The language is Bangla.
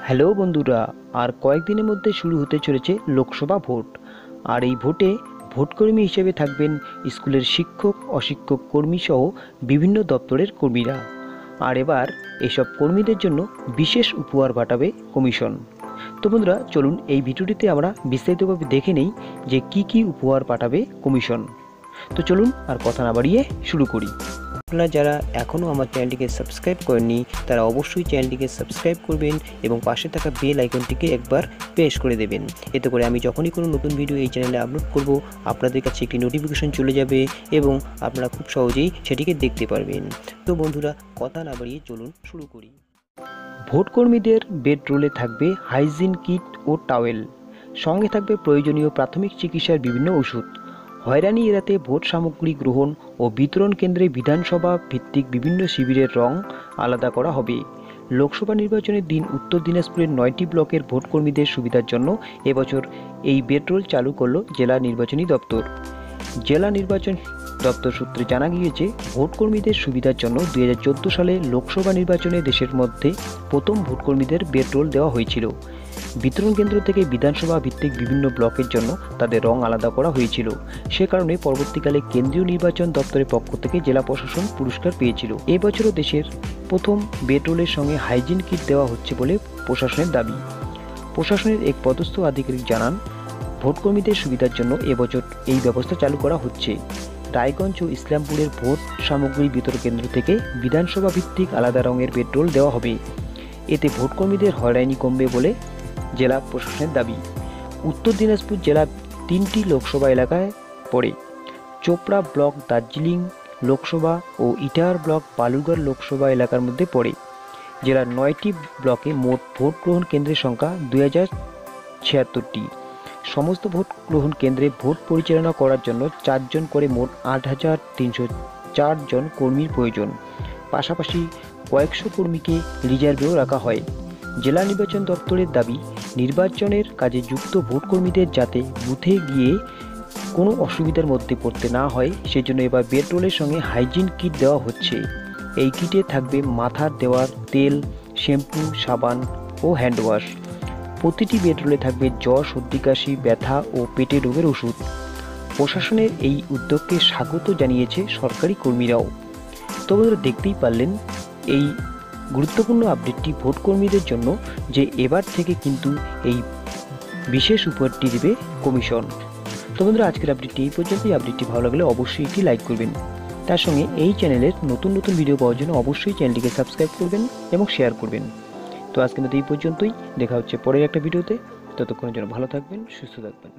হ্যালো বন্ধুরা, আর কয়েকদিনের মধ্যে শুরু হতে চলেছে লোকসভা ভোট। আর এই ভোটে ভোটকর্মী হিসেবে থাকবেন স্কুলের শিক্ষক, অশিক্ষক কর্মী সহ বিভিন্ন দপ্তরের কর্মীরা। আর এবার এসব কর্মীদের জন্য বিশেষ উপহার পাঠাবে কমিশন। তো বন্ধুরা, চলুন এই ভিডিওটিতে আমরা বিস্তারিতভাবে দেখে নেই যে কি কি উপহার পাঠাবে কমিশন। তো চলুন আর কথা না বাড়িয়ে শুরু করি। আপনারা যারা এখনও আমার চ্যানেলটিকে সাবস্ক্রাইব করেননি তারা অবশ্যই চ্যানেলটিকে সাবস্ক্রাইব করবেন এবং পাশে থাকা বেল আইকনটিকে একবার প্রেস করে দেবেন। এতে করে আমি যখনই কোনো নতুন ভিডিও এই চ্যানেলে আপলোড করব আপনাদের কাছে একটি নোটিফিকেশন চলে যাবে এবং আপনারা খুব সহজেই সেটিকে দেখতে পারবেন। তো বন্ধুরা, কথা না বাড়িয়ে চলুন শুরু করি। ভোটকর্মীদের বেডরোলে থাকবে হাইজিন কিট ও টাওয়েল, সঙ্গে থাকবে প্রয়োজনীয় প্রাথমিক চিকিৎসার বিভিন্ন ওষুধ। হয়রানি এড়াতে ভোট সামগ্রী গ্রহণ ও বিতরণ কেন্দ্রে বিধানসভা ভিত্তিক বিভিন্ন শিবিরের রং আলাদা করা হবে। লোকসভা নির্বাচনের দিন উত্তর দিনাজপুরের 9টি ব্লকের ভোটকর্মীদের সুবিধার জন্য এবছর এই বেডরোল চালু করল জেলা নির্বাচনী দপ্তর। জেলা নির্বাচন দপ্তর সূত্রে জানা গিয়েছে, ভোটকর্মীদের সুবিধার জন্য 2014 সালে লোকসভা নির্বাচনে দেশের মধ্যে প্রথম ভোটকর্মীদের বেডরোল দেওয়া হয়েছিল। বিতরণ কেন্দ্র থেকে বিধানসভা ভিত্তিক বিভিন্ন ব্লকের জন্য তাদের রং আলাদা করা হয়েছিল। সে কারণে পরবর্তীকালে কেন্দ্রীয় নির্বাচন দপ্তরের পক্ষ থেকে জেলা প্রশাসন পুরস্কার পেয়েছিল। এবছরও দেশের প্রথম বেডরোলের সঙ্গে হাইজিন কিট দেওয়া হচ্ছে বলে প্রশাসনের দাবি। প্রশাসনের এক পদস্থ আধিকারিক জানান, ভোটকর্মীদের সুবিধার জন্য এবছর এই ব্যবস্থা চালু করা হচ্ছে। রায়গঞ্জ ও ইসলামপুরের ভোট সামগ্রী বিতরণ কেন্দ্র থেকে বিধানসভা ভিত্তিক আলাদা রঙের বেডরোল দেওয়া হবে। এতে ভোটকর্মীদের হয়রানি কমবে বলে জেলা প্রশাসনের দাবি। উত্তর দিনাজপুর জেলার 3টি লোকসভা এলাকায় পড়ে। চোপড়া ব্লক দার্জিলিং লোকসভা ও ইটাহার ব্লক বালুরঘাট লোকসভা এলাকার মধ্যে পড়ে। জেলার 9টি ব্লকে মোট ভোট গ্রহণ কেন্দ্রের সংখ্যা 2076টি। সমস্ত ভোট গ্রহণ কেন্দ্রে ভোট পরিচালনা করার জন্য 4 জন করে মোট 8,304 জন কর্মীর প্রয়োজন। পাশাপাশি কয়েকশো কর্মীকে রিজার্ভেও রাখা হয়। জেলা নির্বাচন দপ্তরের দাবি, নির্বাচনের কাজে যুক্ত ভোটকর্মীদের যাতে বুথে গিয়ে কোনো অসুবিধার মধ্যে পড়তে না হয় সেজন্য এবার বেডরোলের সঙ্গে হাইজিন কিট দেওয়া হচ্ছে। এই কিটে থাকবে মাথার দেওয়ার তেল, শ্যাম্পু, সাবান ও হ্যান্ড ওয়াশ। প্রতিটি বেডরোলে থাকবে জ্বর, সর্দি, কাশি, ব্যথা ও পেটের রোগের ওষুধ। প্রশাসনের এই উদ্যোগকে স্বাগত জানিয়েছে সরকারি কর্মীরাও। তো বন্ধুরা, দেখতেই পারলেন এই গুরুত্বপূর্ণ আপডেটটি ভোটকর্মীদের জন্য যে এবার থেকে কিন্তু এই বিশেষ উপহারটি দেবে কমিশন। তো বন্ধুরা, আজকের আপডেটটি এই পর্যন্তই। আপডেটটি ভালো লাগলে অবশ্যই একটি লাইক করবেন। তার সঙ্গে এই চ্যানেলের নতুন নতুন ভিডিও পাওয়ার জন্য অবশ্যই চ্যানেলটিকে সাবস্ক্রাইব করবেন এবং শেয়ার করবেন। তো আজকের মতো এই পর্যন্তই। দেখা হচ্ছে পরের একটা ভিডিওতে। ততক্ষণের জন্য ভালো থাকবেন, সুস্থ থাকবেন।